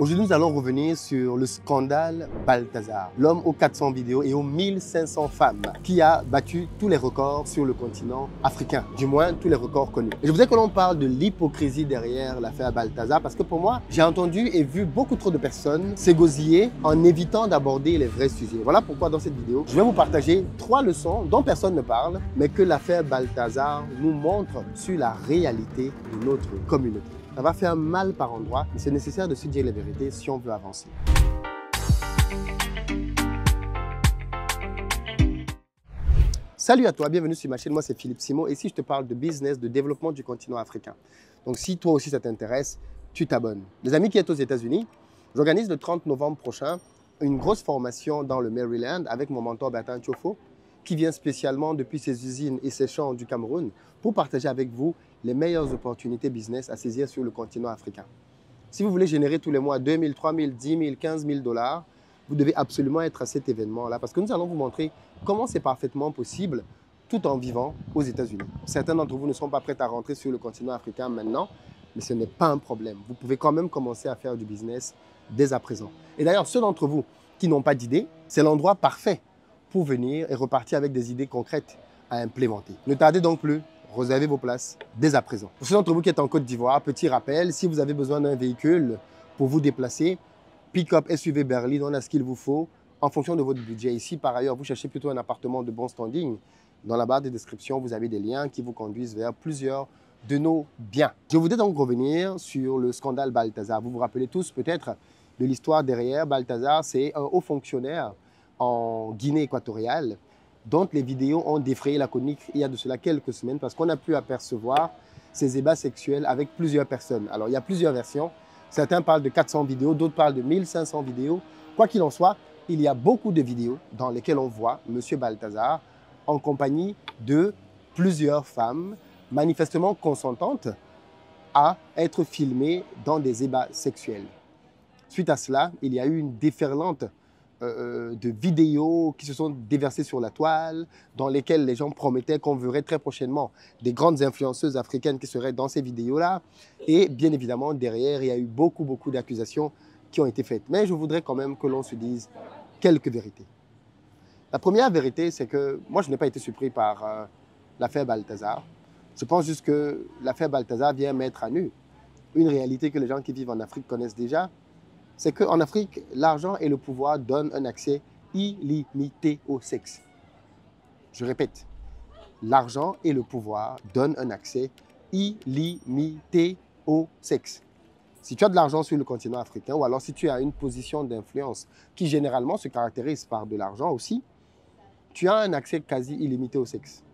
Aujourd'hui, nous allons revenir sur le scandale Balthazar, l'homme aux 400 vidéos et aux 1500 femmes qui a battu tous les records sur le continent africain, du moins tous les records connus. Et je voudrais que l'on parle de l'hypocrisie derrière l'affaire Balthazar parce que pour moi, j'ai entendu et vu beaucoup trop de personnes s'égosiller en évitant d'aborder les vrais sujets. Voilà pourquoi dans cette vidéo, je vais vous partager 3 leçons dont personne ne parle, mais que l'affaire Balthazar nous montre sur la réalité de notre communauté. Ça va faire mal par endroits, mais c'est nécessaire de se dire les vérités si on veut avancer. Salut à toi, bienvenue sur ma chaîne, moi c'est Philippe Simon et ici je te parle de business, de développement du continent africain. Donc si toi aussi ça t'intéresse, tu t'abonnes. Les amis qui êtes aux États-Unis, j'organise le 30 novembre prochain une grosse formation dans le Maryland avec mon mentor Bertin Tiofo qui vient spécialement depuis ses usines et ses champs du Cameroun pour partager avec vous les meilleures opportunités business à saisir sur le continent africain. Si vous voulez générer tous les mois 2 000, 3 000, 10 000, 15 000 $, vous devez absolument être à cet événement-là parce que nous allons vous montrer comment c'est parfaitement possible tout en vivant aux États-Unis. Certains d'entre vous ne sont pas prêts à rentrer sur le continent africain maintenant, mais ce n'est pas un problème. Vous pouvez quand même commencer à faire du business dès à présent. Et d'ailleurs, ceux d'entre vous qui n'ont pas d'idées, c'est l'endroit parfait pour venir et repartir avec des idées concrètes à implémenter. Ne tardez donc plus. Réservez vos places dès à présent. Pour ceux d'entre vous qui êtes en Côte d'Ivoire, petit rappel, si vous avez besoin d'un véhicule pour vous déplacer, pick-up, SUV, berline, on a ce qu'il vous faut en fonction de votre budget. Ici, par ailleurs, vous cherchez plutôt un appartement de bon standing. Dans la barre de description, vous avez des liens qui vous conduisent vers plusieurs de nos biens. Je voudrais donc revenir sur le scandale Balthazar. Vous vous rappelez tous peut-être de l'histoire derrière. Balthazar, c'est un haut fonctionnaire en Guinée équatoriale dont les vidéos ont défrayé la chronique il y a de cela quelques semaines parce qu'on a pu apercevoir ces ébats sexuels avec plusieurs personnes. Alors, il y a plusieurs versions. Certains parlent de 400 vidéos, d'autres parlent de 1500 vidéos. Quoi qu'il en soit, il y a beaucoup de vidéos dans lesquelles on voit M. Balthazar en compagnie de plusieurs femmes manifestement consentantes à être filmées dans des ébats sexuels. Suite à cela, il y a eu une déferlante de vidéos qui se sont déversées sur la toile, dans lesquelles les gens promettaient qu'on verrait très prochainement des grandes influenceuses africaines qui seraient dans ces vidéos-là. Et bien évidemment, derrière, il y a eu beaucoup d'accusations qui ont été faites. Mais je voudrais quand même que l'on se dise quelques vérités. La première vérité, c'est que moi, je n'ai pas été surpris par l'affaire Balthazar. Je pense juste que l'affaire Balthazar vient mettre à nu une réalité que les gens qui vivent en Afrique connaissent déjà. C'est qu'en Afrique, l'argent et le pouvoir donnent un accès illimité au sexe. Je répète, l'argent et le pouvoir donnent un accès illimité au sexe. Si tu as de l'argent sur le continent africain, ou alors si tu as une position d'influence qui généralement se caractérise par de l'argent aussi, tu as un accès quasi illimité au sexe.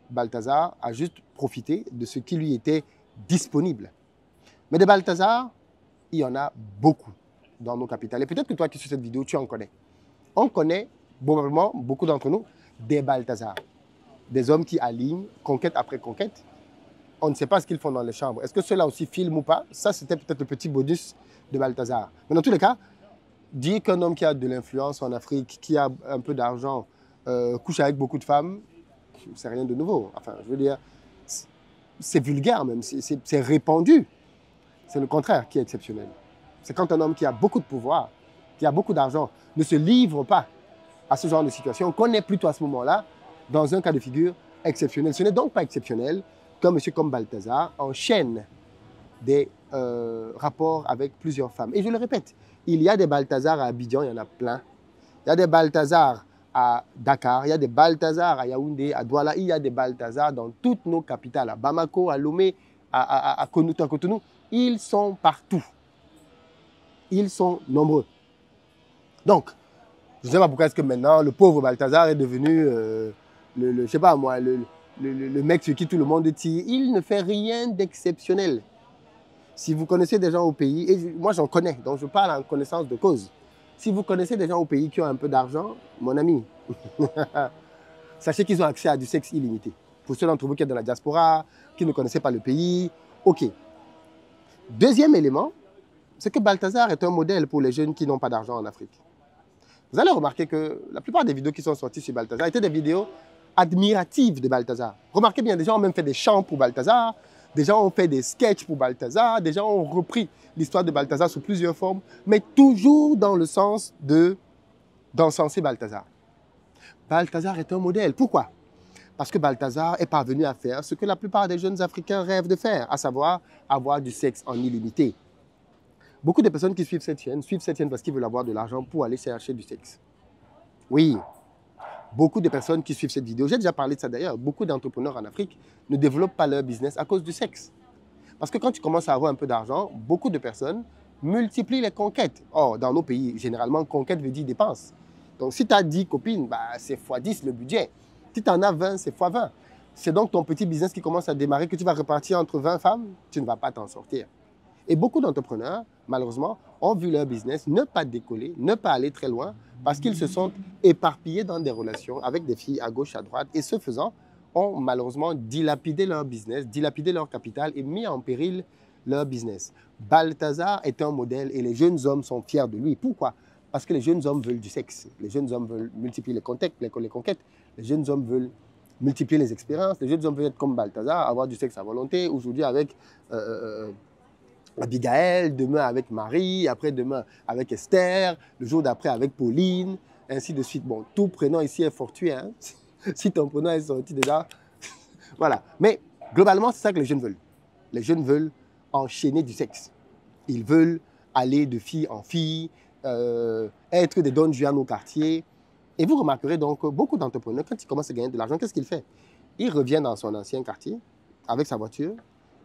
Balthazar a juste profité de ce qui lui était disponible. Mais de Balthazar, il y en a beaucoup dans nos capitales. Et peut-être que toi qui es sur cette vidéo, tu en connais. On connaît probablement, beaucoup d'entre nous, des Balthazar. Des hommes qui alignent conquête après conquête. On ne sait pas ce qu'ils font dans les chambres. Est-ce que ceux-là aussi filment ou pas? Ça, c'était peut-être le petit bonus de Balthazar. Mais dans tous les cas, dire qu'un homme qui a de l'influence en Afrique, qui a un peu d'argent, couche avec beaucoup de femmes, c'est rien de nouveau. Enfin, je veux dire, c'est vulgaire même, c'est répandu. C'est le contraire qui est exceptionnel. C'est quand un homme qui a beaucoup de pouvoir, qui a beaucoup d'argent, ne se livre pas à ce genre de situation, qu'on est plutôt à ce moment-là dans un cas de figure exceptionnel. Ce n'est donc pas exceptionnel qu'un monsieur comme Balthazar enchaîne des rapports avec plusieurs femmes. Et je le répète, il y a des Balthazar à Abidjan, il y en a plein. Il y a des Balthazar à Dakar, il y a des Balthazar à Yaoundé, à Douala, il y a des Balthazar dans toutes nos capitales, à Bamako, à Lomé, à Cotonou. Ils sont partout. Ils sont nombreux. Donc, je ne sais pas pourquoi est-ce que maintenant, le pauvre Balthazar est devenu, je sais pas moi, le mec sur qui tout le monde tire. Il ne fait rien d'exceptionnel. Si vous connaissez des gens au pays, et moi j'en connais, donc je parle en connaissance de cause. Si vous connaissez des gens au pays qui ont un peu d'argent, mon ami, sachez qu'ils ont accès à du sexe illimité. Pour ceux d'entre vous qui êtes dans la diaspora, qui ne connaissaient pas le pays, ok. Deuxième élément, c'est que Balthazar est un modèle pour les jeunes qui n'ont pas d'argent en Afrique. Vous allez remarquer que la plupart des vidéos qui sont sorties sur Balthazar étaient des vidéos admiratives de Balthazar. Remarquez bien, des gens ont même fait des chants pour Balthazar. Des gens ont fait des sketchs pour Balthazar, des gens ont repris l'histoire de Balthazar sous plusieurs formes, mais toujours dans le sens d'encenser Balthazar. Balthazar est un modèle. Pourquoi? Parce que Balthazar est parvenu à faire ce que la plupart des jeunes Africains rêvent de faire, à savoir avoir du sexe en illimité. Beaucoup de personnes qui suivent cette chaîne parce qu'ils veulent avoir de l'argent pour aller chercher du sexe. Oui, beaucoup de personnes qui suivent cette vidéo, j'ai déjà parlé de ça d'ailleurs, beaucoup d'entrepreneurs en Afrique ne développent pas leur business à cause du sexe. Parce que quand tu commences à avoir un peu d'argent, beaucoup de personnes multiplient les conquêtes. Or, dans nos pays, généralement, conquête veut dire dépense. Donc, si tu as 10 copines, bah, c'est x10 le budget. Si tu en as 20, c'est x20. C'est donc ton petit business qui commence à démarrer, que tu vas repartir entre 20 femmes, tu ne vas pas t'en sortir. Et beaucoup d'entrepreneurs, malheureusement, ont vu leur business ne pas décoller, ne pas aller très loin, parce qu'ils se sont éparpillés dans des relations avec des filles à gauche, à droite, et ce faisant, ont malheureusement dilapidé leur business, dilapidé leur capital et mis en péril leur business. Balthazar est un modèle et les jeunes hommes sont fiers de lui. Pourquoi? Parce que les jeunes hommes veulent du sexe. Les jeunes hommes veulent multiplier les conquêtes. Les jeunes hommes veulent multiplier les expériences. Les jeunes hommes veulent être comme Balthazar, avoir du sexe à volonté. Aujourd'hui avec Abigail, demain avec Marie, après-demain avec Esther, le jour d'après avec Pauline, ainsi de suite. Bon, tout prénom ici est fortuit, hein? Si ton prénom est sorti déjà, voilà. Mais globalement, c'est ça que les jeunes veulent. Les jeunes veulent enchaîner du sexe. Ils veulent aller de fille en fille, être des Don Juan au quartier. Et vous remarquerez donc beaucoup d'entrepreneurs, quand ils commencent à gagner de l'argent, qu'est-ce qu'ils font? Il revient dans son ancien quartier avec sa voiture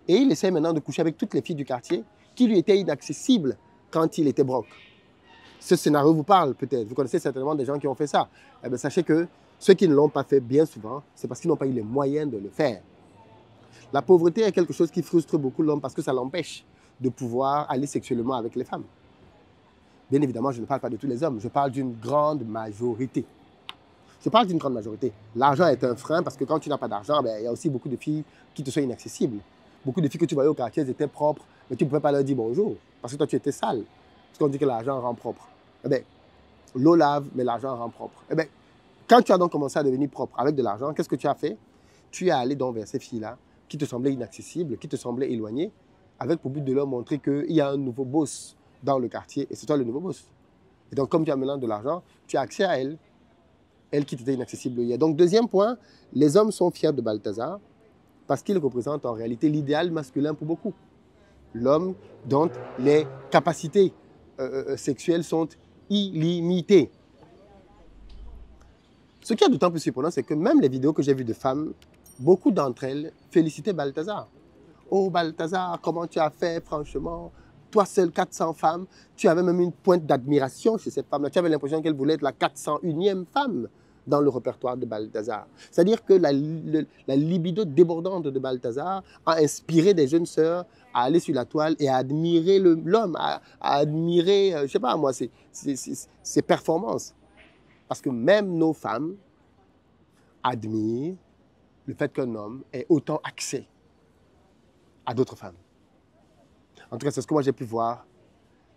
et il essaie maintenant de coucher avec toutes les filles du quartier qui lui étaient inaccessibles quand il était broke. Ce scénario vous parle peut-être. Vous connaissez certainement des gens qui ont fait ça. Eh bien, sachez que ceux qui ne l'ont pas fait bien souvent, c'est parce qu'ils n'ont pas eu les moyens de le faire. La pauvreté est quelque chose qui frustre beaucoup l'homme parce que ça l'empêche de pouvoir aller sexuellement avec les femmes. Bien évidemment, je ne parle pas de tous les hommes, je parle d'une grande majorité. Je parle d'une grande majorité. L'argent est un frein parce que quand tu n'as pas d'argent, il y a aussi beaucoup de filles qui te sont inaccessibles. Beaucoup de filles que tu voyais au quartier, elles étaient propres, mais tu ne pouvais pas leur dire bonjour parce que toi, tu étais sale. Parce qu'on dit que l'argent rend propre. Eh bien, l'eau lave, mais l'argent rend propre. Eh bien, quand tu as donc commencé à devenir propre avec de l'argent, qu'est-ce que tu as fait? Tu es allé donc vers ces filles-là qui te semblaient inaccessibles, qui te semblaient éloignées, avec pour but de leur montrer qu'il y a un nouveau boss dans le quartier et c'est toi le nouveau boss. Et donc, comme tu as maintenant de l'argent, tu as accès à elle, elle qui t'était inaccessible hier. Donc, deuxième point, les hommes sont fiers de Balthazar parce qu'il représente en réalité l'idéal masculin pour beaucoup. L'homme dont les capacités sexuelles sont illimitées. Ce qui est d'autant plus surprenant, c'est que même les vidéos que j'ai vues de femmes, beaucoup d'entre elles félicitaient Balthazar. Oh Balthazar, comment tu as fait, franchement? Toi seul, 400 femmes. Tu avais même une pointe d'admiration chez cette femme-là. Tu avais l'impression qu'elle voulait être la 401e femme dans le répertoire de Balthazar. C'est-à-dire que la libido débordante de Balthazar a inspiré des jeunes sœurs à aller sur la toile et à admirer l'homme, à admirer, je ne sais pas moi, ses performances. Parce que même nos femmes admirent le fait qu'un homme ait autant accès à d'autres femmes. En tout cas, c'est ce que moi j'ai pu voir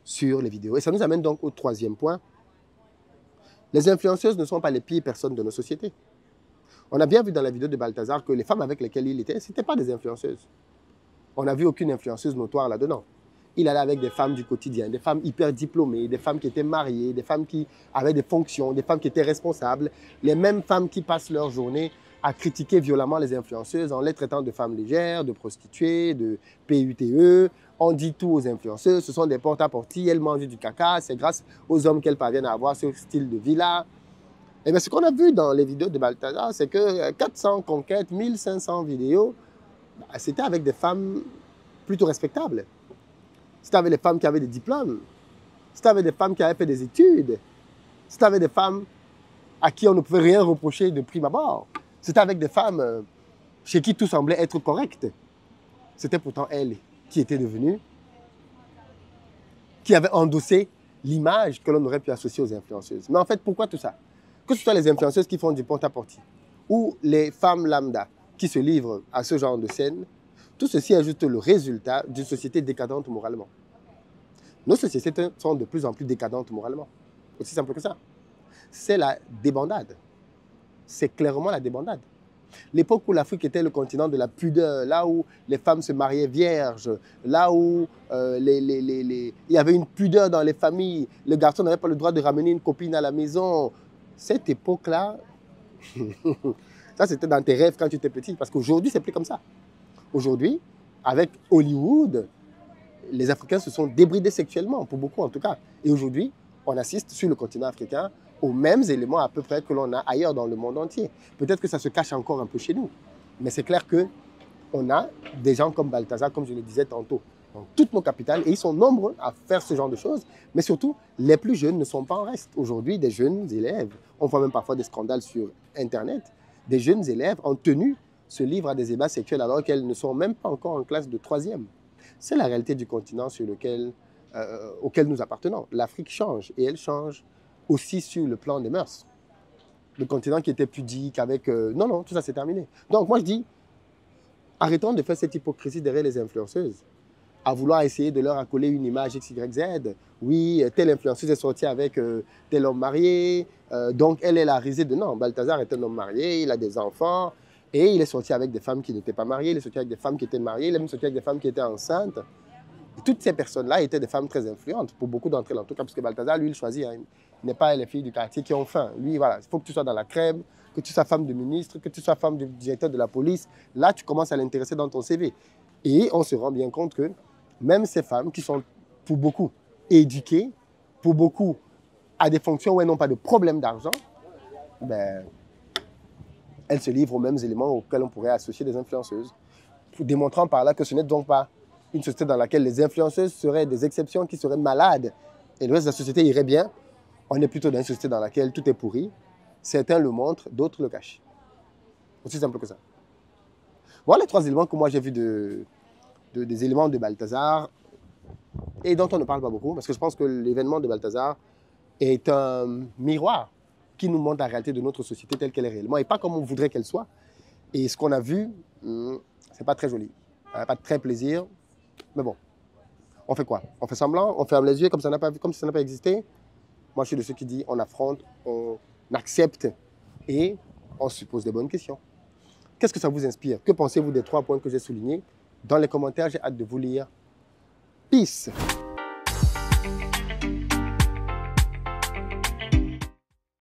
sur les vidéos. Et ça nous amène donc au troisième point. Les influenceuses ne sont pas les pires personnes de nos sociétés. On a bien vu dans la vidéo de Balthazar que les femmes avec lesquelles il était, ce n'étaient pas des influenceuses. On n'a vu aucune influenceuse notoire là-dedans. Il allait avec des femmes du quotidien, des femmes hyper diplômées, des femmes qui étaient mariées, des femmes qui avaient des fonctions, des femmes qui étaient responsables, les mêmes femmes qui passent leur journée à critiquer violemment les influenceuses en les traitant de femmes légères, de prostituées, de PUTE. On dit tout aux influenceuses, ce sont des porte-à-porte, elles mangent du caca, c'est grâce aux hommes qu'elles parviennent à avoir ce style de vie-là. Et bien, ce qu'on a vu dans les vidéos de Balthazar, c'est que 400 conquêtes, 1500 vidéos, c'était avec des femmes plutôt respectables. C'était avec des femmes qui avaient des diplômes. C'était avec des femmes qui avaient fait des études. C'était avec des femmes à qui on ne pouvait rien reprocher de prime abord. C'était avec des femmes chez qui tout semblait être correct. C'était pourtant elles qui étaient devenues, qui avaient endossé l'image que l'on aurait pu associer aux influenceuses. Mais en fait, pourquoi tout ça? Que ce soit les influenceuses qui font du porte-à-porte ou les femmes lambda qui se livrent à ce genre de scène, tout ceci est juste le résultat d'une société décadente moralement. Nos sociétés sont de plus en plus décadentes moralement. Aussi simple que ça. C'est la débandade. C'est clairement la débandade. L'époque où l'Afrique était le continent de la pudeur, là où les femmes se mariaient vierges, là où il y avait une pudeur dans les familles, le garçon n'avait pas le droit de ramener une copine à la maison. Cette époque-là, ça c'était dans tes rêves quand tu étais petit, parce qu'aujourd'hui, c'est plus comme ça. Aujourd'hui, avec Hollywood, les Africains se sont débridés sexuellement, pour beaucoup en tout cas. Et aujourd'hui, on assiste sur le continent africain aux mêmes éléments à peu près que l'on a ailleurs dans le monde entier. Peut-être que ça se cache encore un peu chez nous, mais c'est clair qu'on a des gens comme Balthazar, comme je le disais tantôt, dans toutes nos capitales, et ils sont nombreux à faire ce genre de choses, mais surtout, les plus jeunes ne sont pas en reste. Aujourd'hui, des jeunes élèves, on voit même parfois des scandales sur Internet, des jeunes élèves en tenue se livrent à des ébats sexuels alors qu'elles ne sont même pas encore en classe de 3e. C'est la réalité du continent auquel nous appartenons. L'Afrique change et elle change aussi sur le plan des mœurs. Le continent qui était pudique avec... non, non, tout ça c'est terminé. Donc moi je dis, arrêtons de faire cette hypocrisie derrière les influenceuses, à vouloir essayer de leur accoler une image XYZ. Oui, telle influenceuse est sortie avec tel homme marié, donc elle est la risée de... Non, Balthazar est un homme marié, il a des enfants, et il est sorti avec des femmes qui n'étaient pas mariées, il est sorti avec des femmes qui étaient mariées, il est même sorti avec des femmes qui étaient enceintes. Et toutes ces personnes-là étaient des femmes très influentes, pour beaucoup d'entre elles en tout cas, parce que Balthazar, lui, il choisit. Hein. Il n'est pas les filles du quartier qui ont faim. Lui, voilà, il faut que tu sois dans la crème, que tu sois femme de ministre, que tu sois femme du directeur de la police. Là, tu commences à l'intéresser dans ton CV. Et on se rend bien compte que même ces femmes qui sont, pour beaucoup, éduquées, pour beaucoup, à des fonctions où elles n'ont pas de problème d'argent, ben, elles se livrent aux mêmes éléments auxquels on pourrait associer des influenceuses, démontrant par là que ce n'est donc pas une société dans laquelle les influenceuses seraient des exceptions qui seraient malades et le reste de la société irait bien. On est plutôt dans une société dans laquelle tout est pourri. Certains le montrent, d'autres le cachent. Aussi simple que ça. Voilà les 3 éléments que moi j'ai vus des éléments de Balthazar et dont on ne parle pas beaucoup parce que je pense que l'événement de Balthazar est un miroir qui nous montre la réalité de notre société telle qu'elle est réellement et pas comme on voudrait qu'elle soit. Et ce qu'on a vu, c'est pas très joli. Pas de très plaisir. Mais bon, on fait quoi? On fait semblant, on ferme les yeux comme si ça n'a pas existé. Moi, je suis de ceux qui disent on affronte, on accepte et on se pose des bonnes questions. Qu'est-ce que ça vous inspire? Que pensez-vous des 3 points que j'ai soulignés? Dans les commentaires, j'ai hâte de vous lire. Peace!